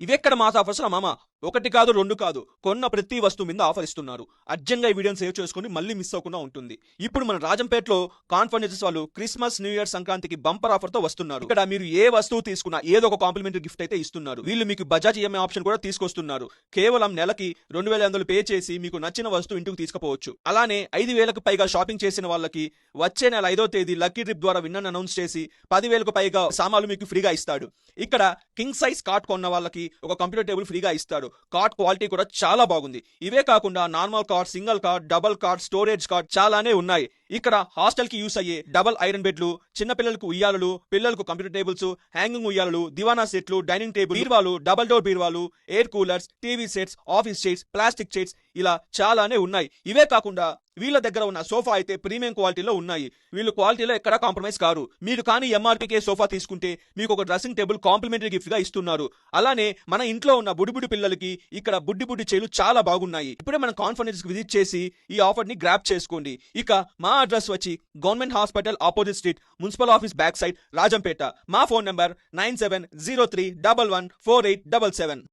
ఇవెక్కడ mass offers రా మామ? ఒకటి కాదు, రెండు కాదు, కొన్న ప్రతి వస్తువు మీద ఆఫర్ ఇస్తున్నారు. అర్జెంట్గా ఈ వీడియోని సేవ్ చేసుకొని మళ్ళీ మిస్ అవ్వకుండా ఉంటుంది. ఇప్పుడు మన రాజంపేటలో కాన్ ఫర్నిచర్స్ వాళ్ళు క్రిస్మస్, న్యూ ఇయర్, సంక్రాంతికి బంపర్ ఆఫర్ తో వస్తున్నారు. ఇక్కడ మీరు ఏ వస్తువు తీసుకున్నా ఏదో ఒక కాంప్లిమెంటరీ గిఫ్ట్ అయితే ఇస్తున్నారు. వీళ్ళు మీకు బజాజ్ ఈఎంఐ ఆప్షన్ కూడా తీసుకొస్తున్నారు. కేవలం నెలకి 2,500 పే చేసి మీకు నచ్చిన వస్తువు ఇంటికి తీసుకుపోవచ్చు. అలానే 5,000కు పైగా షాపింగ్ చేసిన వాళ్ళకి వచ్చే నెల 5వ తేదీ లక్కీ ట్రిప్ ద్వారా విన్నర్ అనౌన్స్ చేసి 10,000కు పైగా సామాన్లు మీకు ఫ్రీగా ఇస్తాడు. ఇక్కడ కింగ్ సైజ్ కాట్ కొన్న వాళ్ళకి ఒక కంప్యూటర్ టేబుల్ ఫ్రీగా ఇస్తాడు. కార్డ్ క్వాలిటీ కూడా చాలా బాగుంది. ఇవే కాకుండా normal card, single card, double card, storage card చాలానే ఉన్నాయి. ఇక్కడ హాస్టల్ కి యూస్ అయ్యే డబల్ ఐరన్ బెడ్లు, చిన్న పిల్లలకు ఉయ్యాలలు, పిల్లలకు కంప్యూటర్ టేబుల్స్, హ్యాంగింగ్ ఉయ్యాలలు, దివానా సెట్లు, డైనింగ్ టేబుల్, బీర్వాలు, డబల్ డోర్ బీర్వాలు, air coolers, TV sets, office chairs, plastic chairs ఇలా చాలానే ఉన్నాయి. ఇవే కాకుండా వీళ్ళ దగ్గర ఉన్న సోఫా అయితే ప్రీమియం క్వాలిటీలో ఉన్నాయి. వీళ్ళు క్వాలిటీలో ఎక్కడా కాంప్రమైజ్ కారు. మీరు కానీ ఎంఆర్పీకే సోఫా తీసుకుంటే మీకు ఒక డ్రెస్సింగ్ టేబుల్ కాంప్లిమెంటరీ గిఫ్ట్ గా ఇస్తున్నారు. అలానే మన ఇంట్లో ఉన్న బుడ్డి పిల్లలకి ఇక్కడ బుడ్డి చైర్లు చాలా బాగున్నాయి. ఇప్పుడే మన కాన్ఫరెన్స్ కి విజిట్ చేసి ఈ ఆఫర్ ని గ్రాప్ చేసుకోండి. ఇక మా అడ్రస్ వచ్చి government hospital opposite street, municipal office back side, Rajampet. మా ఫోన్ నంబర్ 9703114877.